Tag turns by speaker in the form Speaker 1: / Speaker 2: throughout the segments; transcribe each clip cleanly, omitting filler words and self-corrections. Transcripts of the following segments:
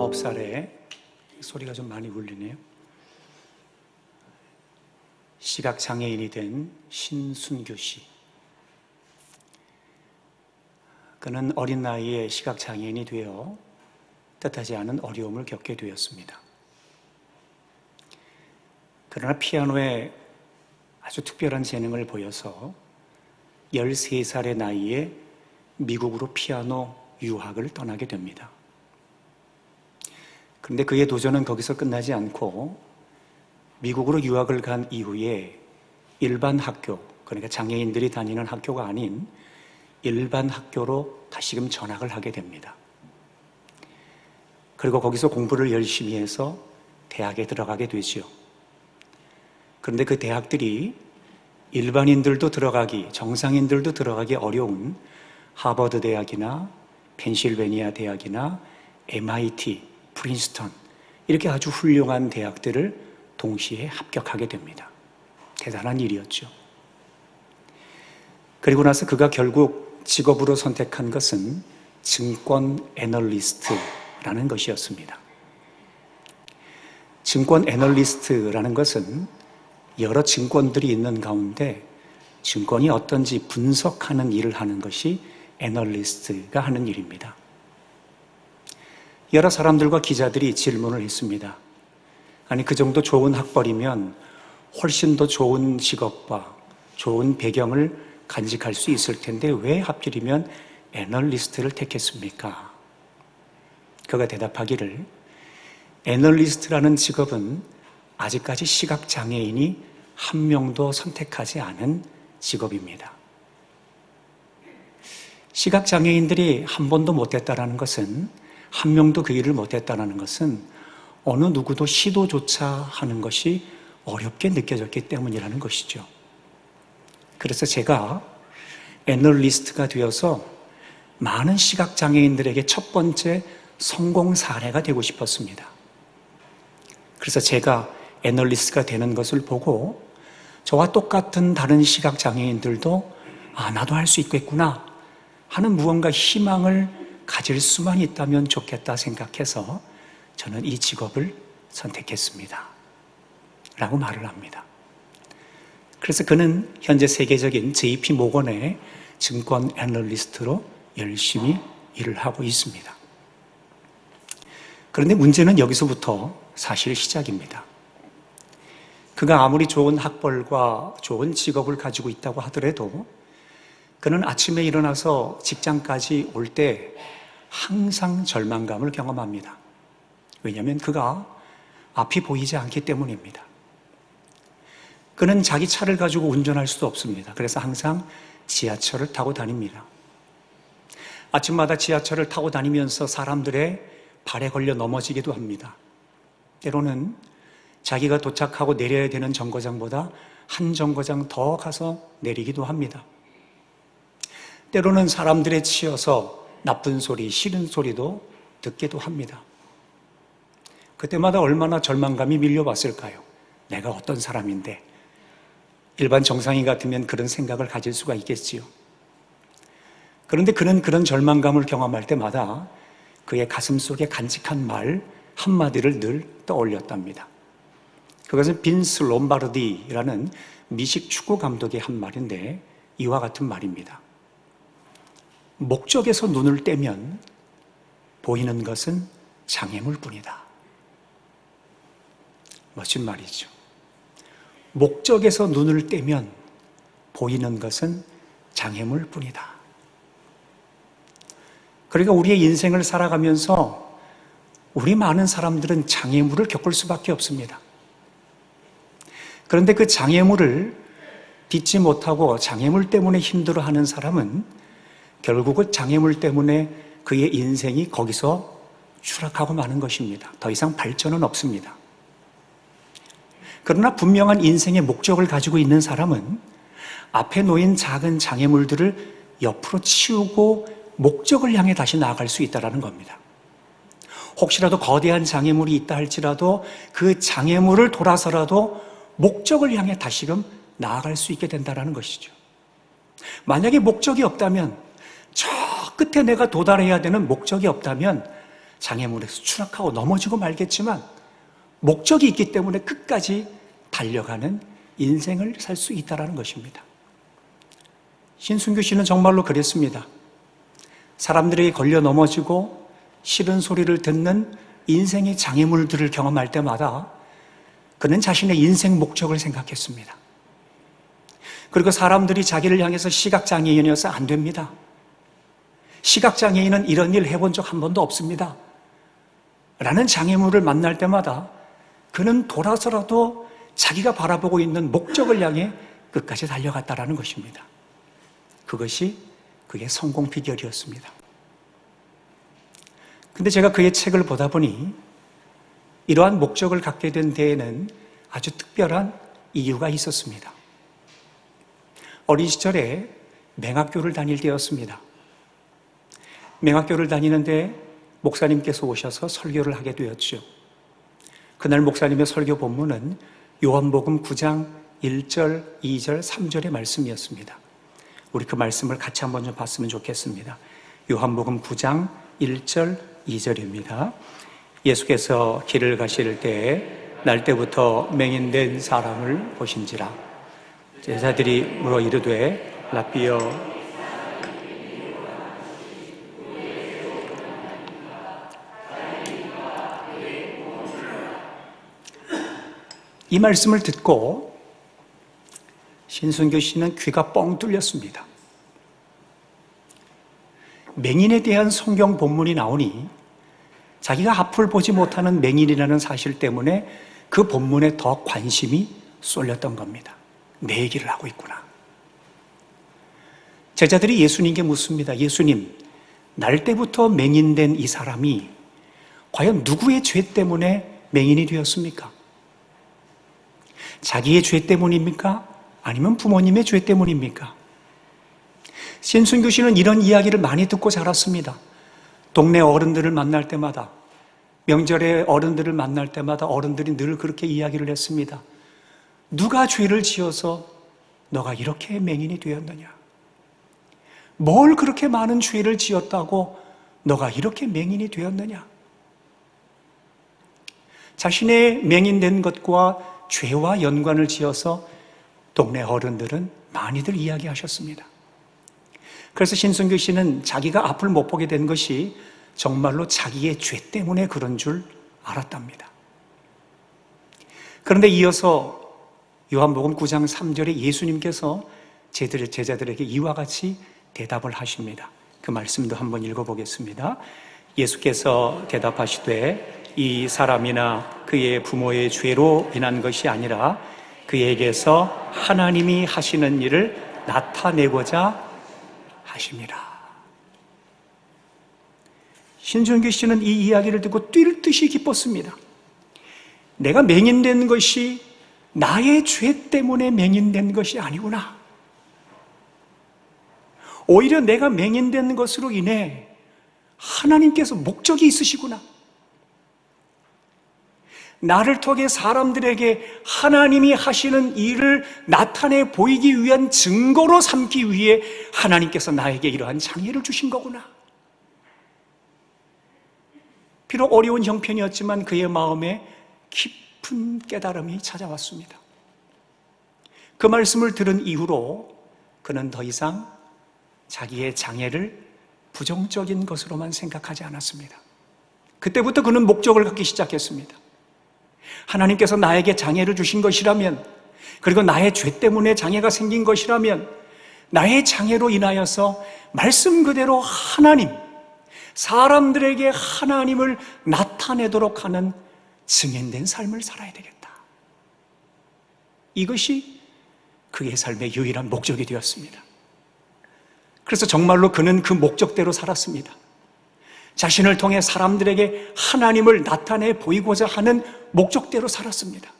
Speaker 1: 19살에 소리가 좀 많이 울리네요. 시각장애인이 된 신순규 씨. 그는 어린 나이에 시각장애인이 되어 뜻하지 않은 어려움을 겪게 되었습니다. 그러나 피아노에 아주 특별한 재능을 보여서 13살의 나이에 미국으로 피아노 유학을 떠나게 됩니다. 그런데 그의 도전은 거기서 끝나지 않고 미국으로 유학을 간 이후에 일반 학교, 그러니까 장애인들이 다니는 학교가 아닌 일반 학교로 다시금 전학을 하게 됩니다. 그리고 거기서 공부를 열심히 해서 대학에 들어가게 되죠. 그런데 그 대학들이 일반인들도 들어가기, 정상인들도 들어가기 어려운 하버드 대학이나 펜실베니아 대학이나 MIT, 프린스턴, 이렇게 아주 훌륭한 대학들을 동시에 합격하게 됩니다. 대단한 일이었죠. 그리고 나서 그가 결국 직업으로 선택한 것은 증권 애널리스트라는 것이었습니다. 증권 애널리스트라는 것은 여러 증권들이 있는 가운데 증권이 어떤지 분석하는 일을 하는 것이 애널리스트가 하는 일입니다. 여러 사람들과 기자들이 질문을 했습니다. 아니, 그 정도 좋은 학벌이면 훨씬 더 좋은 직업과 좋은 배경을 간직할 수 있을 텐데 왜 하필이면 애널리스트를 택했습니까? 그가 대답하기를, 애널리스트라는 직업은 아직까지 시각장애인이 한 명도 선택하지 않은 직업입니다. 시각장애인들이 한 번도 못했다는 것은, 한 명도 그 일을 못했다는 것은 어느 누구도 시도조차 하는 것이 어렵게 느껴졌기 때문이라는 것이죠. 그래서 제가 애널리스트가 되어서 많은 시각장애인들에게 첫 번째 성공 사례가 되고 싶었습니다. 그래서 제가 애널리스트가 되는 것을 보고 저와 똑같은 다른 시각장애인들도 나도 할 수 있겠구나 하는 무언가 희망을 가질 수만 있다면 좋겠다 생각해서 저는 이 직업을 선택했습니다. 라고 말을 합니다. 그래서 그는 현재 세계적인 JP 모건의 증권 애널리스트로 열심히 일을 하고 있습니다. 그런데 문제는 여기서부터 사실 시작입니다. 그가 아무리 좋은 학벌과 좋은 직업을 가지고 있다고 하더라도 그는 아침에 일어나서 직장까지 올 때 항상 절망감을 경험합니다. 왜냐하면 그가 앞이 보이지 않기 때문입니다. 그는 자기 차를 가지고 운전할 수도 없습니다. 그래서 항상 지하철을 타고 다닙니다. 아침마다 지하철을 타고 다니면서 사람들의 발에 걸려 넘어지기도 합니다. 때로는 자기가 도착하고 내려야 되는 정거장보다 한 정거장 더 가서 내리기도 합니다. 때로는 사람들에 치여서 나쁜 소리, 싫은 소리도 듣기도 합니다. 그때마다 얼마나 절망감이 밀려왔을까요? 내가 어떤 사람인데? 일반 정상인 같으면 그런 생각을 가질 수가 있겠지요. 그런데 그는 그런 절망감을 경험할 때마다 그의 가슴 속에 간직한 말 한마디를 늘 떠올렸답니다. 그것은 빈스 롬바르디라는 미식 축구 감독의 한 말인데 이와 같은 말입니다. 목적에서 눈을 떼면 보이는 것은 장애물 뿐이다. 멋진 말이죠. 목적에서 눈을 떼면 보이는 것은 장애물 뿐이다. 그러니까 우리의 인생을 살아가면서 우리 많은 사람들은 장애물을 겪을 수밖에 없습니다. 그런데 그 장애물을 딛지 못하고 장애물 때문에 힘들어하는 사람은 결국은 장애물 때문에 그의 인생이 거기서 추락하고 마는 것입니다. 더 이상 발전은 없습니다. 그러나 분명한 인생의 목적을 가지고 있는 사람은 앞에 놓인 작은 장애물들을 옆으로 치우고 목적을 향해 다시 나아갈 수 있다는 겁니다. 혹시라도 거대한 장애물이 있다 할지라도 그 장애물을 돌아서라도 목적을 향해 다시금 나아갈 수 있게 된다는 것이죠. 만약에 목적이 없다면, 저 끝에 내가 도달해야 되는 목적이 없다면 장애물에서 추락하고 넘어지고 말겠지만 목적이 있기 때문에 끝까지 달려가는 인생을 살 수 있다는 것입니다. 신순규 씨는 정말로 그랬습니다. 사람들에게 걸려 넘어지고 싫은 소리를 듣는 인생의 장애물들을 경험할 때마다 그는 자신의 인생 목적을 생각했습니다. 그리고 사람들이 자기를 향해서 시각장애인이어서 안 됩니다. 시각장애인은 이런 일 해본 적 한 번도 없습니다. 라는 장애물을 만날 때마다 그는 돌아서라도 자기가 바라보고 있는 목적을 향해 끝까지 달려갔다라는 것입니다. 그것이 그의 성공 비결이었습니다. 근데 제가 그의 책을 보다 보니 이러한 목적을 갖게 된 데에는 아주 특별한 이유가 있었습니다. 어린 시절에 맹학교를 다닐 때였습니다. 맹학교를 다니는데 목사님께서 오셔서 설교를 하게 되었죠. 그날 목사님의 설교 본문은 요한복음 9장 1절, 2절, 3절의 말씀이었습니다. 우리 그 말씀을 같이 한번 좀 봤으면 좋겠습니다. 요한복음 9장 1절, 2절입니다. 예수께서 길을 가실 때에 날때부터 맹인된 사람을 보신지라. 제자들이 물어 이르되 라삐여 이 말씀을 듣고 신순교 씨는 귀가 뻥 뚫렸습니다. 맹인에 대한 성경 본문이 나오니 자기가 앞을 보지 못하는 맹인이라는 사실 때문에 그 본문에 더 관심이 쏠렸던 겁니다. 내 얘기를 하고 있구나. 제자들이 예수님께 묻습니다. 예수님, 날 때부터 맹인된 이 사람이 과연 누구의 죄 때문에 맹인이 되었습니까? 자기의 죄 때문입니까? 아니면 부모님의 죄 때문입니까? 신순규 씨는 이런 이야기를 많이 듣고 자랐습니다. 동네 어른들을 만날 때마다, 명절에 어른들을 만날 때마다 어른들이 늘 그렇게 이야기를 했습니다. 누가 죄를 지어서 너가 이렇게 맹인이 되었느냐? 뭘 그렇게 많은 죄를 지었다고 너가 이렇게 맹인이 되었느냐? 자신의 맹인된 것과 죄와 연관을 지어서 동네 어른들은 많이들 이야기하셨습니다. 그래서 신순규 씨는 자기가 앞을 못 보게 된 것이 정말로 자기의 죄 때문에 그런 줄 알았답니다. 그런데 이어서 요한복음 9장 3절에 예수님께서 제자들에게 이와 같이 대답을 하십니다. 그 말씀도 한번 읽어보겠습니다. 예수께서 대답하시되 이 사람이나 그의 부모의 죄로 인한 것이 아니라 그에게서 하나님이 하시는 일을 나타내고자 하심이라. 신순규 씨는 이 이야기를 듣고 뛸 듯이 기뻤습니다. 내가 맹인된 것이 나의 죄 때문에 맹인된 것이 아니구나. 오히려 내가 맹인된 것으로 인해 하나님께서 목적이 있으시구나. 나를 통해 사람들에게 하나님이 하시는 일을 나타내 보이기 위한 증거로 삼기 위해 하나님께서 나에게 이러한 장애를 주신 거구나. 비록 어려운 형편이었지만 그의 마음에 깊은 깨달음이 찾아왔습니다. 그 말씀을 들은 이후로 그는 더 이상 자기의 장애를 부정적인 것으로만 생각하지 않았습니다. 그때부터 그는 목적을 갖기 시작했습니다. 하나님께서 나에게 장애를 주신 것이라면, 그리고 나의 죄 때문에 장애가 생긴 것이라면 나의 장애로 인하여서 말씀 그대로 하나님, 사람들에게 하나님을 나타내도록 하는 증인된 삶을 살아야 되겠다. 이것이 그의 삶의 유일한 목적이 되었습니다. 그래서 정말로 그는 그 목적대로 살았습니다. 자신을 통해 사람들에게 하나님을 나타내 보이고자 하는 목적대로 살았습니다.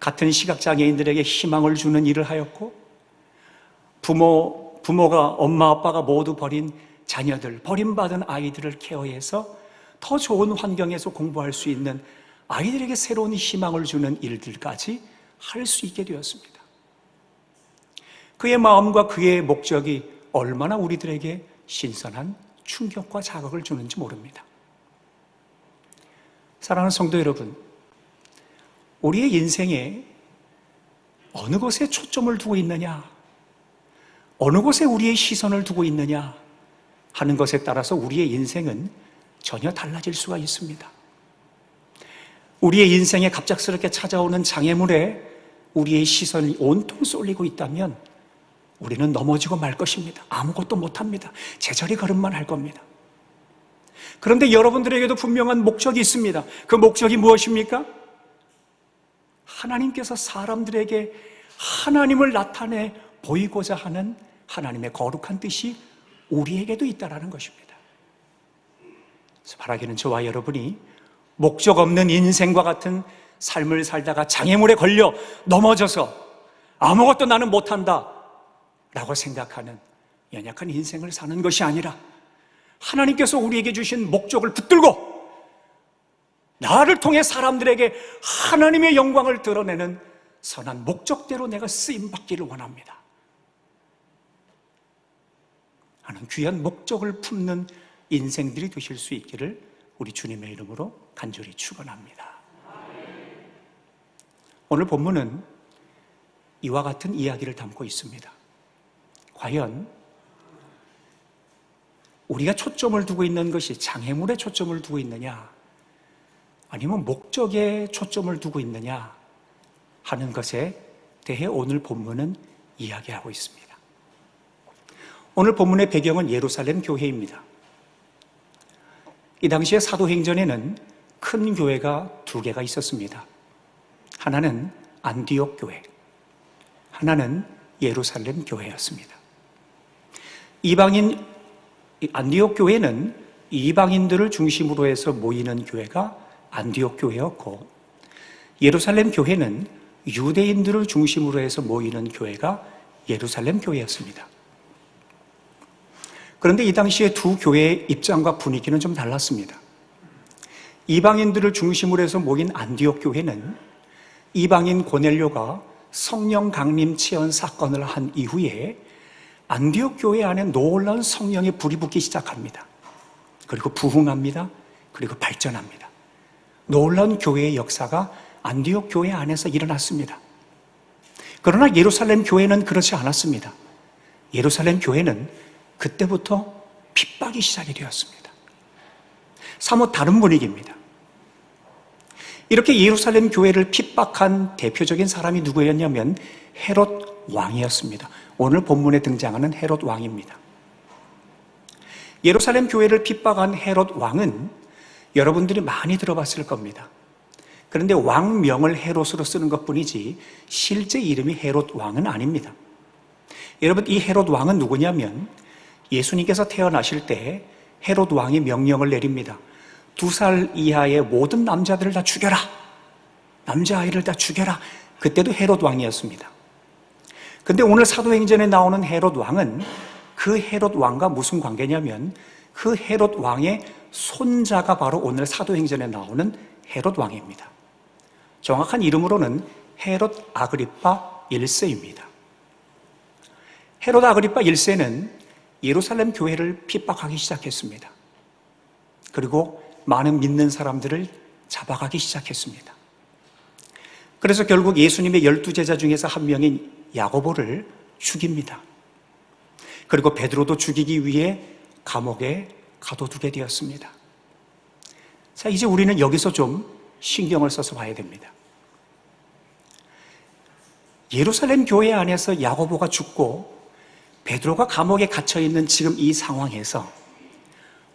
Speaker 1: 같은 시각장애인들에게 희망을 주는 일을 하였고, 부모가, 엄마, 아빠가 모두 버린 자녀들, 버림받은 아이들을 케어해서 더 좋은 환경에서 공부할 수 있는 아이들에게 새로운 희망을 주는 일들까지 할 수 있게 되었습니다. 그의 마음과 그의 목적이 얼마나 우리들에게 신선한 충격과 자극을 주는지 모릅니다. 사랑하는 성도 여러분, 우리의 인생에 어느 곳에 초점을 두고 있느냐, 어느 곳에 우리의 시선을 두고 있느냐 하는 것에 따라서 우리의 인생은 전혀 달라질 수가 있습니다. 우리의 인생에 갑작스럽게 찾아오는 장애물에 우리의 시선이 온통 쏠리고 있다면 우리는 넘어지고 말 것입니다. 아무것도 못합니다. 제자리 걸음만 할 겁니다. 그런데 여러분들에게도 분명한 목적이 있습니다. 그 목적이 무엇입니까? 하나님께서 사람들에게 하나님을 나타내 보이고자 하는 하나님의 거룩한 뜻이 우리에게도 있다는 것입니다. 그래서 바라기는 저와 여러분이 목적 없는 인생과 같은 삶을 살다가 장애물에 걸려 넘어져서 아무것도 나는 못한다 라고 생각하는 연약한 인생을 사는 것이 아니라 하나님께서 우리에게 주신 목적을 붙들고 나를 통해 사람들에게 하나님의 영광을 드러내는 선한 목적대로 내가 쓰임받기를 원합니다 하는 귀한 목적을 품는 인생들이 되실 수 있기를 우리 주님의 이름으로 간절히 축원합니다. 오늘 본문은 이와 같은 이야기를 담고 있습니다. 과연 우리가 초점을 두고 있는 것이 장애물에 초점을 두고 있느냐 아니면 목적에 초점을 두고 있느냐 하는 것에 대해 오늘 본문은 이야기하고 있습니다. 오늘 본문의 배경은 예루살렘 교회입니다. 이 당시에 사도행전에는 큰 교회가 두 개가 있었습니다. 하나는 안디옥 교회, 하나는 예루살렘 교회였습니다. 안디옥 교회는 이방인들을 중심으로 해서 모이는 교회가 안디옥 교회였고, 예루살렘 교회는 유대인들을 중심으로 해서 모이는 교회가 예루살렘 교회였습니다. 그런데 이 당시에 두 교회의 입장과 분위기는 좀 달랐습니다. 이방인들을 중심으로 해서 모인 안디옥 교회는 이방인 고넬료가 성령 강림 체험 사건을 한 이후에 안디옥 교회 안에 놀라운 성령의 불이 붙기 시작합니다. 그리고 부흥합니다. 그리고 발전합니다. 놀라운 교회의 역사가 안디옥 교회 안에서 일어났습니다. 그러나 예루살렘 교회는 그렇지 않았습니다. 예루살렘 교회는 그때부터 핍박이 시작이 되었습니다. 사뭇 다른 분위기입니다. 이렇게 예루살렘 교회를 핍박한 대표적인 사람이 누구였냐면 헤롯 왕이었습니다. 오늘 본문에 등장하는 헤롯 왕입니다. 예루살렘 교회를 핍박한 헤롯 왕은 여러분들이 많이 들어봤을 겁니다. 그런데 왕명을 헤롯으로 쓰는 것뿐이지 실제 이름이 헤롯 왕은 아닙니다. 여러분, 이 헤롯 왕은 누구냐면 예수님께서 태어나실 때 헤롯 왕이 명령을 내립니다. 2살 이하의 모든 남자들을 다 죽여라. 남자아이를 다 죽여라. 그때도 헤롯 왕이었습니다. 근데 오늘 사도행전에 나오는 헤롯 왕은 그 헤롯 왕과 무슨 관계냐면 그 헤롯 왕의 손자가 바로 오늘 사도행전에 나오는 헤롯 왕입니다. 정확한 이름으로는 헤롯 아그리파 1세입니다. 헤롯 아그리파 1세는 예루살렘 교회를 핍박하기 시작했습니다. 그리고 많은 믿는 사람들을 잡아가기 시작했습니다. 그래서 결국 예수님의 12제자 중에서 한 명인 야고보를 죽입니다. 그리고 베드로도 죽이기 위해 감옥에 가둬두게 되었습니다. 자, 이제 우리는 여기서 좀 신경을 써서 봐야 됩니다. 예루살렘 교회 안에서 야고보가 죽고 베드로가 감옥에 갇혀있는 지금 이 상황에서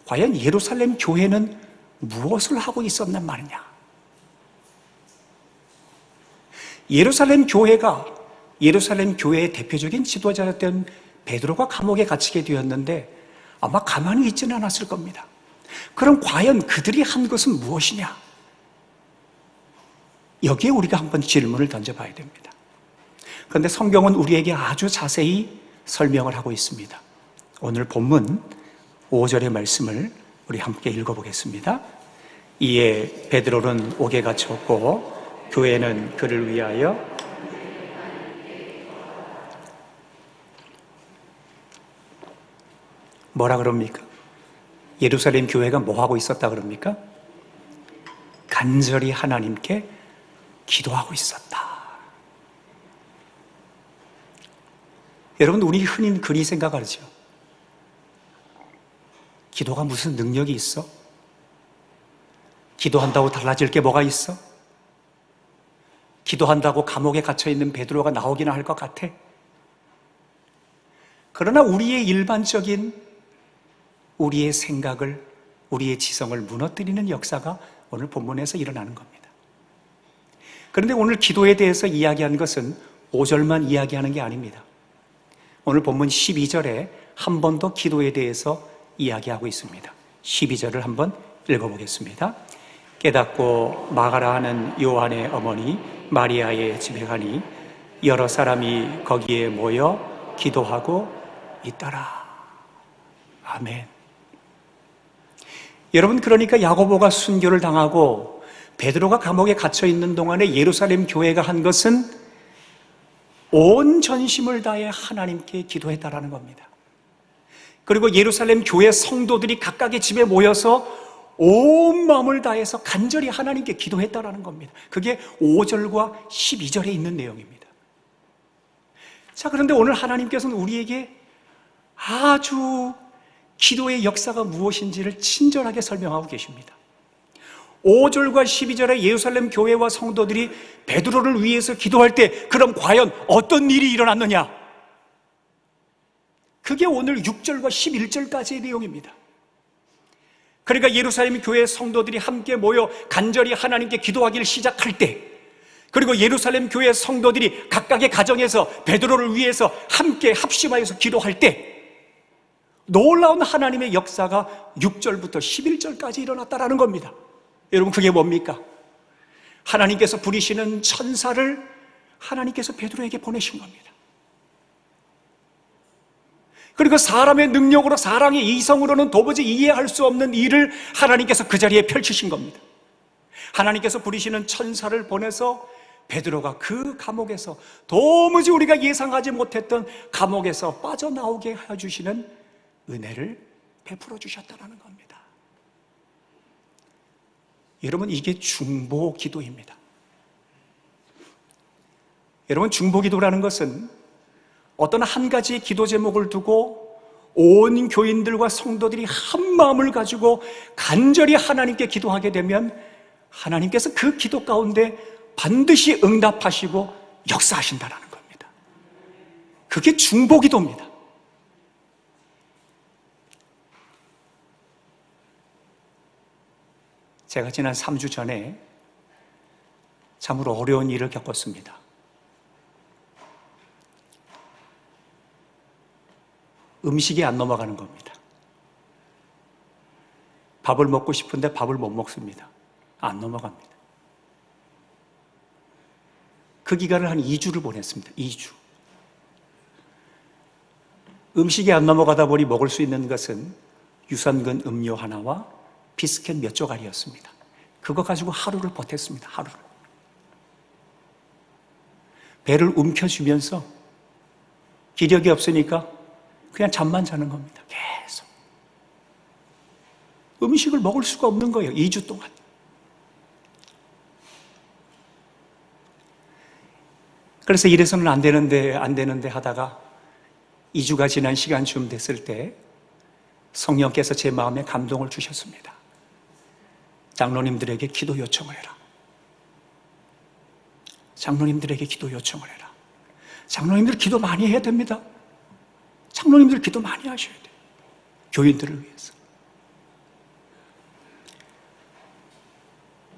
Speaker 1: 과연 예루살렘 교회는 무엇을 하고 있었단 말이냐? 예루살렘 교회의 대표적인 지도자였던 베드로가 감옥에 갇히게 되었는데 아마 가만히 있지는 않았을 겁니다. 그럼 과연 그들이 한 것은 무엇이냐? 여기에 우리가 한번 질문을 던져봐야 됩니다. 그런데 성경은 우리에게 아주 자세히 설명을 하고 있습니다. 오늘 본문 5절의 말씀을 우리 함께 읽어보겠습니다. 이에 베드로는 옥에 갇혔고 교회는 그를 위하여 뭐라 그럽니까? 예루살렘 교회가 뭐 하고 있었다 그럽니까? 간절히 하나님께 기도하고 있었다. 여러분, 우리 흔히 그리 생각하죠. 기도가 무슨 능력이 있어? 기도한다고 달라질 게 뭐가 있어? 기도한다고 감옥에 갇혀있는 베드로가 나오기나 할 것 같아? 그러나 우리의 일반적인 우리의 생각을, 우리의 지성을 무너뜨리는 역사가 오늘 본문에서 일어나는 겁니다. 그런데 오늘 기도에 대해서 이야기하는 것은 5절만 이야기하는 게 아닙니다. 오늘 본문 12절에 한 번 더 기도에 대해서 이야기하고 있습니다. 12절을 한번 읽어보겠습니다. 깨닫고 마가라 하는 요한의 어머니 마리아의 집에 가니 여러 사람이 거기에 모여 기도하고 있더라. 아멘. 여러분, 그러니까 야고보가 순교를 당하고 베드로가 감옥에 갇혀 있는 동안에 예루살렘 교회가 한 것은 온 전심을 다해 하나님께 기도했다라는 겁니다. 그리고 예루살렘 교회 성도들이 각각의 집에 모여서 온 마음을 다해서 간절히 하나님께 기도했다라는 겁니다. 그게 5절과 12절에 있는 내용입니다. 자, 그런데 오늘 하나님께서는 우리에게 아주 기도의 역사가 무엇인지를 친절하게 설명하고 계십니다. 5절과 12절에 예루살렘 교회와 성도들이 베드로를 위해서 기도할 때 그럼 과연 어떤 일이 일어났느냐? 그게 오늘 6절과 11절까지의 내용입니다. 그러니까 예루살렘 교회 성도들이 함께 모여 간절히 하나님께 기도하기를 시작할 때, 그리고 예루살렘 교회 성도들이 각각의 가정에서 베드로를 위해서 함께 합심하여서 기도할 때 놀라운 하나님의 역사가 6절부터 11절까지 일어났다라는 겁니다. 여러분, 그게 뭡니까? 하나님께서 부리시는 천사를 하나님께서 베드로에게 보내신 겁니다. 그리고 사람의 능력으로, 사람의 이성으로는 도무지 이해할 수 없는 일을 하나님께서 그 자리에 펼치신 겁니다. 하나님께서 부리시는 천사를 보내서 베드로가 그 감옥에서, 도무지 우리가 예상하지 못했던 감옥에서 빠져나오게 해주시는 은혜를 베풀어 주셨다는 겁니다. 여러분, 이게 중보 기도입니다. 여러분, 중보 기도라는 것은 어떤 한 가지의 기도 제목을 두고 온 교인들과 성도들이 한 마음을 가지고 간절히 하나님께 기도하게 되면 하나님께서 그 기도 가운데 반드시 응답하시고 역사하신다는 겁니다. 그게 중보 기도입니다. 제가 지난 3주 전에 참으로 어려운 일을 겪었습니다. 음식이 안 넘어가는 겁니다. 밥을 먹고 싶은데 밥을 못 먹습니다. 안 넘어갑니다. 그 기간을 한 2주를 보냈습니다. 2주. 음식이 안 넘어가다 보니 먹을 수 있는 것은 유산균 음료 하나와 비스켓 몇 조각이었습니다. 그거 가지고 하루를 버텼습니다. 하루를. 배를 움켜쥐면서 기력이 없으니까 그냥 잠만 자는 겁니다. 계속. 음식을 먹을 수가 없는 거예요. 2주 동안. 그래서 이래서는 안 되는데 하다가 2주가 지난 시간쯤 됐을 때 성령께서 제 마음에 감동을 주셨습니다. 장로님들에게 기도 요청을 해라. 장로님들에게 기도 요청을 해라. 장로님들 기도 많이 해야 됩니다. 장로님들 기도 많이 하셔야 돼요. 교인들을 위해서.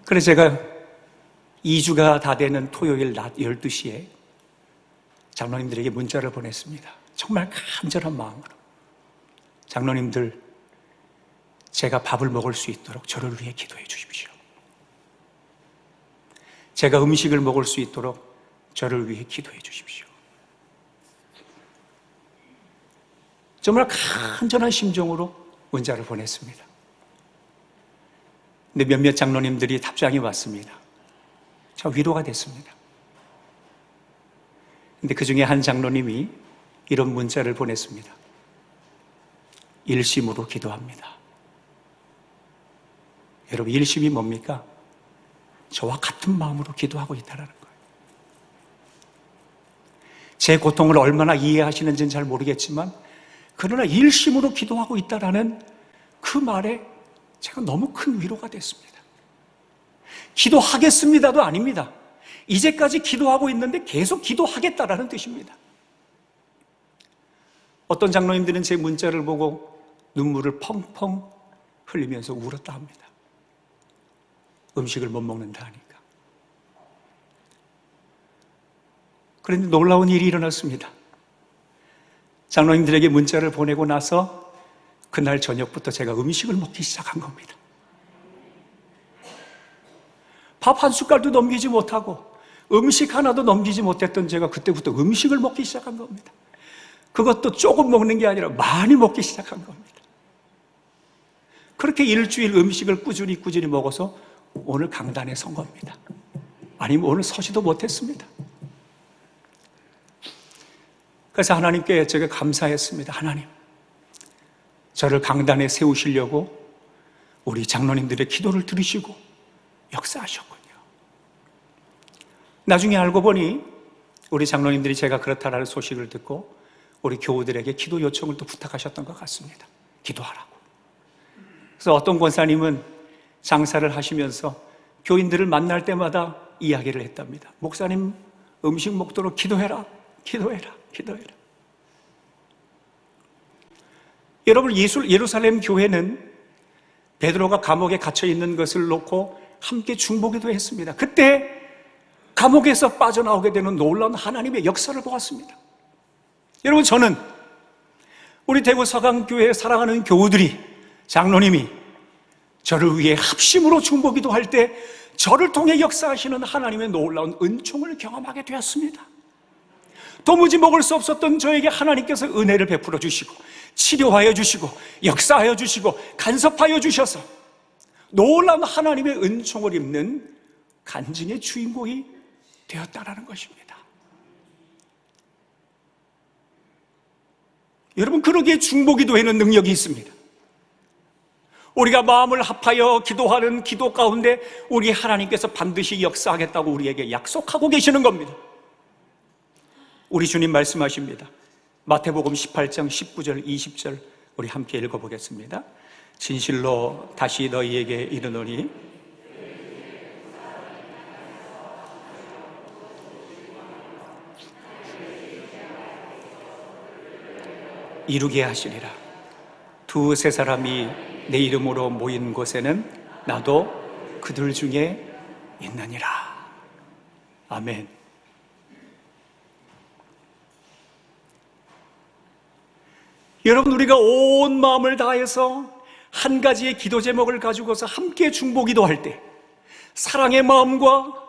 Speaker 1: 그래서 제가 2주가 다 되는 토요일 낮 12시에 장로님들에게 문자를 보냈습니다. 정말 간절한 마음으로. 장로님들, 제가 밥을 먹을 수 있도록 저를 위해 기도해 주십시오. 제가 음식을 먹을 수 있도록 저를 위해 기도해 주십시오. 정말 간절한 심정으로 문자를 보냈습니다. 근데 몇몇 장로님들이 답장이 왔습니다. 저 위로가 됐습니다. 근데 그 중에 한 장로님이 이런 문자를 보냈습니다. 일심으로 기도합니다. 여러분, 일심이 뭡니까? 저와 같은 마음으로 기도하고 있다는 거예요. 제 고통을 얼마나 이해하시는지는 잘 모르겠지만 그러나 일심으로 기도하고 있다는 그 말에 제가 너무 큰 위로가 됐습니다. 기도하겠습니다도 아닙니다. 이제까지 기도하고 있는데 계속 기도하겠다라는 뜻입니다. 어떤 장로님들은 제 문자를 보고 눈물을 펑펑 흘리면서 울었다 합니다. 음식을 못 먹는다 하니까. 그런데 놀라운 일이 일어났습니다. 장로님들에게 문자를 보내고 나서 그날 저녁부터 제가 음식을 먹기 시작한 겁니다. 밥 한 숟갈도 넘기지 못하고 음식 하나도 넘기지 못했던 제가 그때부터 음식을 먹기 시작한 겁니다. 그것도 조금 먹는 게 아니라 많이 먹기 시작한 겁니다. 그렇게 일주일 음식을 꾸준히 먹어서 오늘 강단에 선 겁니다. 아니면 오늘 서지도 못했습니다. 그래서 하나님께 제가 감사했습니다. 하나님, 저를 강단에 세우시려고 우리 장로님들의 기도를 들으시고 역사하셨군요. 나중에 알고 보니 우리 장로님들이 제가 그렇다라는 소식을 듣고 우리 교우들에게 기도 요청을 또 부탁하셨던 것 같습니다. 기도하라고. 그래서 어떤 권사님은 장사를 하시면서 교인들을 만날 때마다 이야기를 했답니다. 목사님 음식 먹도록 기도해라. 여러분, 예루살렘 교회는 베드로가 감옥에 갇혀 있는 것을 놓고 함께 중보기도 했습니다. 그때 감옥에서 빠져나오게 되는 놀라운 하나님의 역사를 보았습니다. 여러분, 저는 우리 대구 서강교회 사랑하는 교우들이, 장로님이 저를 위해 합심으로 중보기도 할 때 저를 통해 역사하시는 하나님의 놀라운 은총을 경험하게 되었습니다. 도무지 먹을 수 없었던 저에게 하나님께서 은혜를 베풀어 주시고 치료하여 주시고 역사하여 주시고 간섭하여 주셔서 놀라운 하나님의 은총을 입는 간증의 주인공이 되었다라는 것입니다. 여러분, 그러기에 중보기도에는 능력이 있습니다. 우리가 마음을 합하여 기도하는 기도 가운데 우리 하나님께서 반드시 역사하겠다고 우리에게 약속하고 계시는 겁니다. 우리 주님 말씀하십니다. 마태복음 18장 19절 20절 우리 함께 읽어보겠습니다. 진실로 다시 너희에게 이르노니 이루게 하시리라. 두세 사람이 내 이름으로 모인 곳에는 나도 그들 중에 있느니라. 아멘. 여러분, 우리가 온 마음을 다해서 한 가지의 기도 제목을 가지고서 함께 중보기도할 때 사랑의 마음과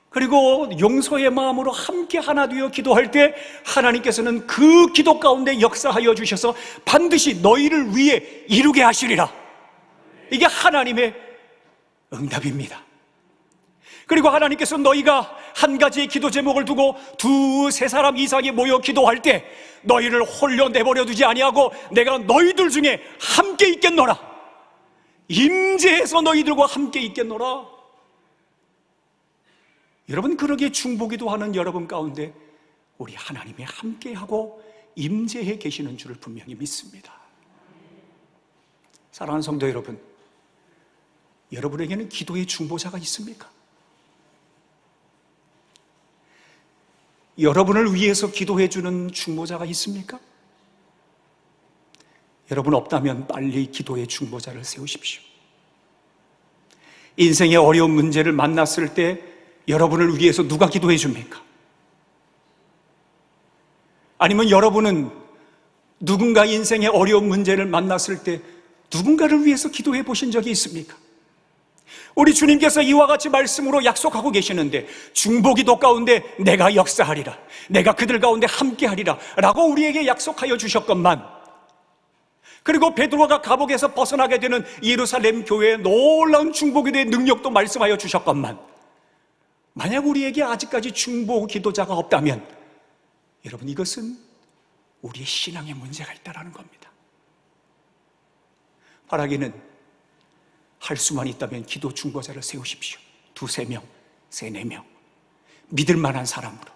Speaker 1: 그리고 용서의 마음으로 함께 하나 되어 기도할 때 하나님께서는 그 기도 가운데 역사하여 주셔서 반드시 너희를 위해 이루게 하시리라. 이게 하나님의 응답입니다. 그리고 하나님께서 너희가 한 가지의 기도 제목을 두고 두세 사람 이상이 모여 기도할 때 너희를 홀려 내버려 두지 아니하고 내가 너희들 중에 함께 있겠노라. 임재해서 너희들과 함께 있겠노라. 여러분, 그러기에 중보기도 하는 여러분 가운데 우리 하나님이 함께하고 임재해 계시는 줄을 분명히 믿습니다. 사랑하는 성도 여러분, 여러분에게는 기도의 중보자가 있습니까? 여러분을 위해서 기도해주는 중보자가 있습니까? 여러분 없다면 빨리 기도의 중보자를 세우십시오. 인생의 어려운 문제를 만났을 때 여러분을 위해서 누가 기도해 줍니까? 아니면 여러분은 누군가 인생의 어려운 문제를 만났을 때 누군가를 위해서 기도해 보신 적이 있습니까? 우리 주님께서 이와 같이 말씀으로 약속하고 계시는데 중보기도 가운데 내가 역사하리라, 내가 그들 가운데 함께하리라 라고 우리에게 약속하여 주셨건만, 그리고 베드로가 감옥에서 벗어나게 되는 예루살렘 교회의 놀라운 중보기도의 능력도 말씀하여 주셨건만, 만약 우리에게 아직까지 중보 기도자가 없다면 여러분, 이것은 우리의 신앙의 문제가 있다는 겁니다. 바라기는 할 수만 있다면 기도 중보자를 세우십시오. 두세 명, 세네 명 믿을 만한 사람으로,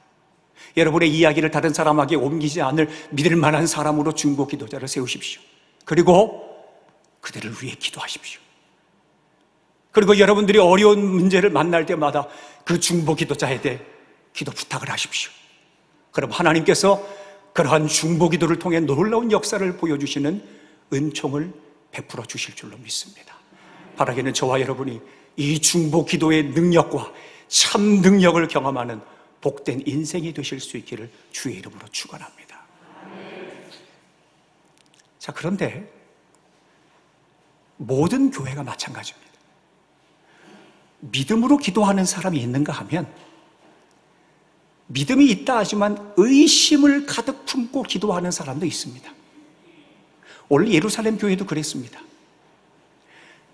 Speaker 1: 여러분의 이야기를 다른 사람에게 옮기지 않을 믿을 만한 사람으로 중보 기도자를 세우십시오. 그리고 그들을 위해 기도하십시오. 그리고 여러분들이 어려운 문제를 만날 때마다 그 중보 기도자에 대해 기도 부탁을 하십시오. 그럼 하나님께서 그러한 중보 기도를 통해 놀라운 역사를 보여주시는 은총을 베풀어 주실 줄로 믿습니다. 바라기는 저와 여러분이 이 중보 기도의 능력과 참 능력을 경험하는 복된 인생이 되실 수 있기를 주의 이름으로 축원합니다. 자, 그런데 모든 교회가 마찬가지입니다. 믿음으로 기도하는 사람이 있는가 하면 믿음이 있다 하지만 의심을 가득 품고 기도하는 사람도 있습니다. 원래 예루살렘 교회도 그랬습니다.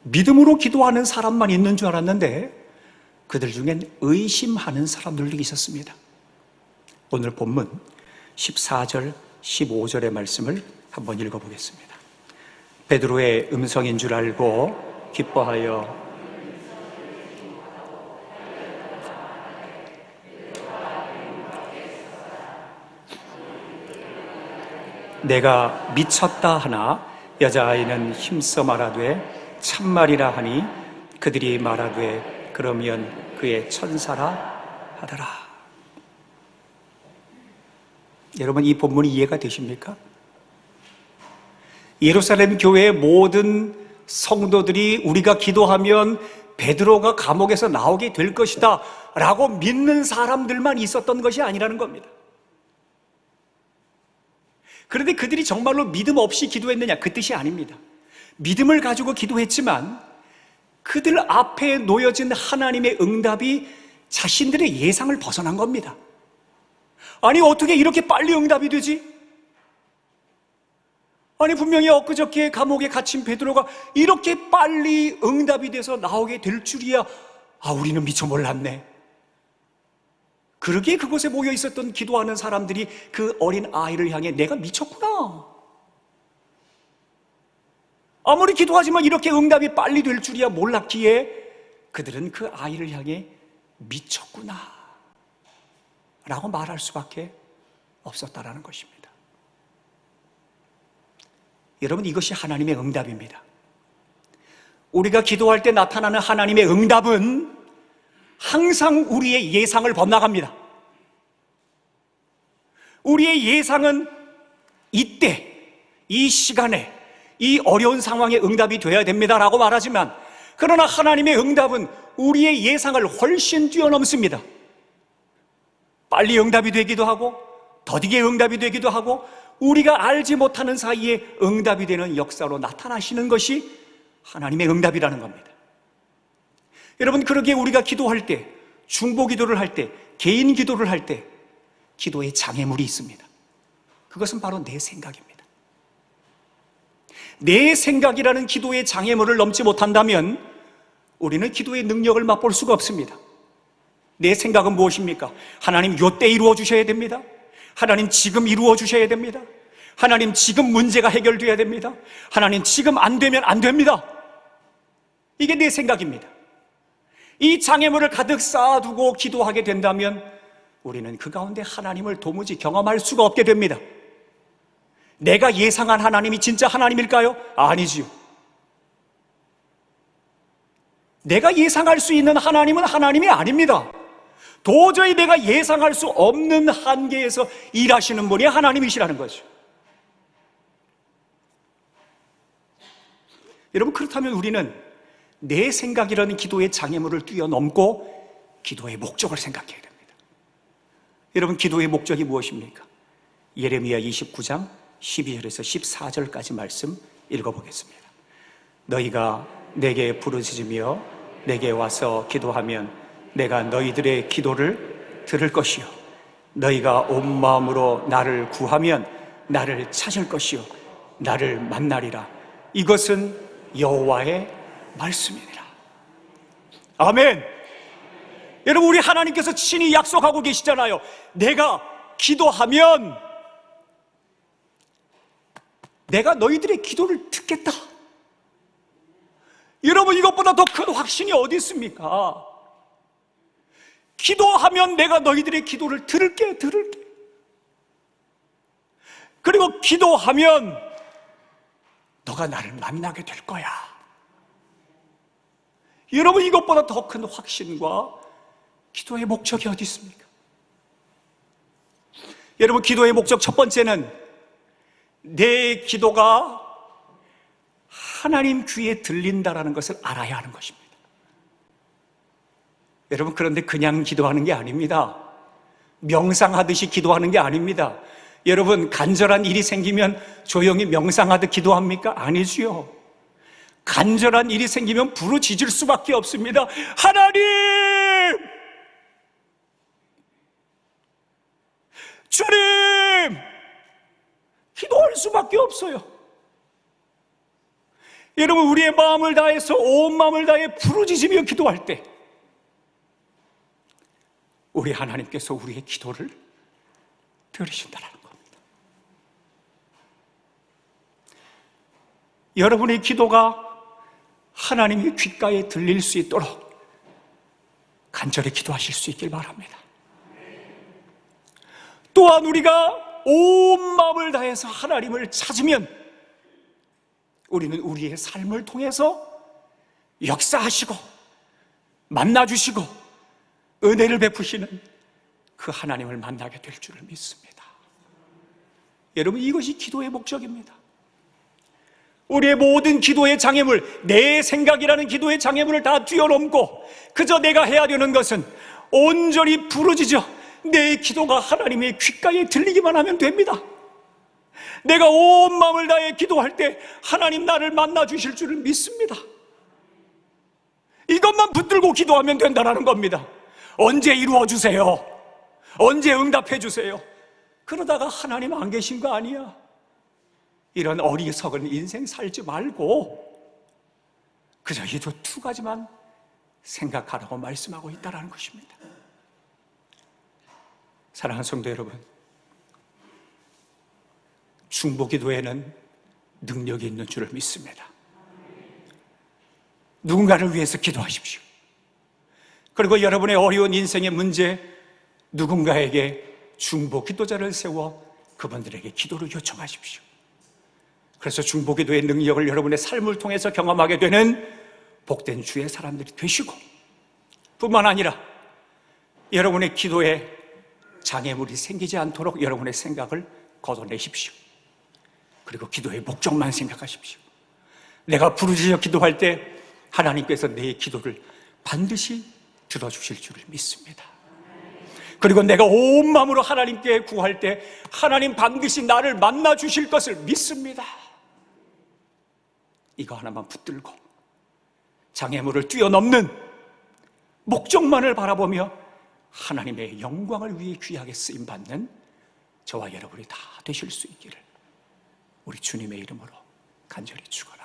Speaker 1: 믿음으로 기도하는 사람만 있는 줄 알았는데 그들 중엔 의심하는 사람들도 있었습니다. 오늘 본문 14절, 15절의 말씀을 한번 읽어보겠습니다. 베드로의 음성인 줄 알고 기뻐하여 내가 미쳤다 하나 여자아이는 힘써 말하되 참말이라 하니 그들이 말하되 그러면 그의 천사라 하더라. 여러분, 이 본문이 이해가 되십니까? 예루살렘 교회의 모든 성도들이 우리가 기도하면 베드로가 감옥에서 나오게 될 것이다 라고 믿는 사람들만 있었던 것이 아니라는 겁니다. 그런데 그들이 정말로 믿음 없이 기도했느냐? 그 뜻이 아닙니다. 믿음을 가지고 기도했지만 그들 앞에 놓여진 하나님의 응답이 자신들의 예상을 벗어난 겁니다. 아니, 어떻게 이렇게 빨리 응답이 되지? 아니, 분명히 엊그저께 감옥에 갇힌 베드로가 이렇게 빨리 응답이 돼서 나오게 될 줄이야. 아, 우리는 미처 몰랐네. 그러기에 그곳에 모여 있었던 기도하는 사람들이 그 어린 아이를 향해 내가 미쳤구나. 아무리 기도하지만 이렇게 응답이 빨리 될 줄이야 몰랐기에 그들은 그 아이를 향해 미쳤구나 라고 말할 수밖에 없었다라는 것입니다. 여러분, 이것이 하나님의 응답입니다. 우리가 기도할 때 나타나는 하나님의 응답은 항상 우리의 예상을 벗나갑니다. 우리의 예상은 이때, 이 시간에, 이 어려운 상황에 응답이 돼야 됩니다라고 말하지만, 그러나 하나님의 응답은 우리의 예상을 훨씬 뛰어넘습니다. 빨리 응답이 되기도 하고 더디게 응답이 되기도 하고 우리가 알지 못하는 사이에 응답이 되는 역사로 나타나시는 것이 하나님의 응답이라는 겁니다. 여러분, 그러기에 우리가 기도할 때, 중보 기도를 할 때, 개인 기도를 할 때 기도에 장애물이 있습니다. 그것은 바로 내 생각입니다. 내 생각이라는 기도의 장애물을 넘지 못한다면 우리는 기도의 능력을 맛볼 수가 없습니다. 내 생각은 무엇입니까? 하나님, 요때 이루어 주셔야 됩니다. 하나님, 지금 이루어 주셔야 됩니다. 하나님, 지금 문제가 해결돼야 됩니다. 하나님, 지금 안 되면 안 됩니다. 이게 내 생각입니다. 이 장애물을 가득 쌓아두고 기도하게 된다면 우리는 그 가운데 하나님을 도무지 경험할 수가 없게 됩니다. 내가 예상한 하나님이 진짜 하나님일까요? 아니지요. 내가 예상할 수 있는 하나님은 하나님이 아닙니다. 도저히 내가 예상할 수 없는 한계에서 일하시는 분이 하나님이시라는 거죠. 여러분, 그렇다면 우리는 내 생각이라는 기도의 장애물을 뛰어넘고 기도의 목적을 생각해야 됩니다. 여러분, 기도의 목적이 무엇입니까? 예레미야 29장 12절에서 14절까지 말씀 읽어보겠습니다. 너희가 내게 부르짖으며 내게 와서 기도하면 내가 너희들의 기도를 들을 것이요 너희가 온 마음으로 나를 구하면 나를 찾을 것이요 나를 만나리라. 이것은 여호와의 말씀이니라. 아멘. 여러분, 우리 하나님께서 친히 약속하고 계시잖아요. 내가 기도하면 내가 너희들의 기도를 듣겠다. 여러분, 이것보다 더 큰 확신이 어디 있습니까? 기도하면 내가 너희들의 기도를 들을게. 그리고 기도하면 너가 나를 만나게 될 거야. 여러분, 이것보다 더 큰 확신과 기도의 목적이 어디 있습니까? 여러분, 기도의 목적 첫 번째는 내 기도가 하나님 귀에 들린다라는 것을 알아야 하는 것입니다. 여러분, 그런데 그냥 기도하는 게 아닙니다. 명상하듯이 기도하는 게 아닙니다. 여러분, 간절한 일이 생기면 조용히 명상하듯 기도합니까? 아니지요. 간절한 일이 생기면 부르짖을 수밖에 없습니다. 하나님! 주님! 기도할 수밖에 없어요. 여러분, 우리의 마음을 다해서 온 마음을 다해 부르짖으며 기도할 때 우리 하나님께서 우리의 기도를 들으신다는 겁니다. 여러분의 기도가 하나님의 귓가에 들릴 수 있도록 간절히 기도하실 수 있길 바랍니다. 또한 우리가 온 마음을 다해서 하나님을 찾으면 우리는 우리의 삶을 통해서 역사하시고 만나주시고 은혜를 베푸시는 그 하나님을 만나게 될 줄을 믿습니다. 여러분, 이것이 기도의 목적입니다. 우리의 모든 기도의 장애물, 내 생각이라는 기도의 장애물을 다 뛰어넘고 그저 내가 해야 되는 것은 온전히 부르짖어 내 기도가 하나님의 귓가에 들리기만 하면 됩니다. 내가 온 마음을 다해 기도할 때 하나님 나를 만나 주실 줄을 믿습니다. 이것만 붙들고 기도하면 된다는 겁니다. 언제 이루어 주세요? 언제 응답해 주세요? 그러다가 하나님 안 계신 거 아니야? 이런 어리석은 인생 살지 말고 그저 이 두 가지만 생각하라고 말씀하고 있다는 것입니다. 사랑하는 성도 여러분, 중보기도에는 능력이 있는 줄을 믿습니다. 누군가를 위해서 기도하십시오. 그리고 여러분의 어려운 인생의 문제, 누군가에게 중보기도자를 세워 그분들에게 기도를 요청하십시오. 그래서 중보기도의 능력을 여러분의 삶을 통해서 경험하게 되는 복된 주의 사람들이 되시고, 뿐만 아니라 여러분의 기도에 장애물이 생기지 않도록 여러분의 생각을 걷어내십시오. 그리고 기도의 목적만 생각하십시오. 내가 부르짖어 기도할 때 하나님께서 내 기도를 반드시 들어주실 줄을 믿습니다. 그리고 내가 온 마음으로 하나님께 구할 때 하나님 반드시 나를 만나 주실 것을 믿습니다. 이거 하나만 붙들고 장애물을 뛰어넘는 목적만을 바라보며 하나님의 영광을 위해 귀하게 쓰임받는 저와 여러분이 다 되실 수 있기를 우리 주님의 이름으로 간절히 축원합니다.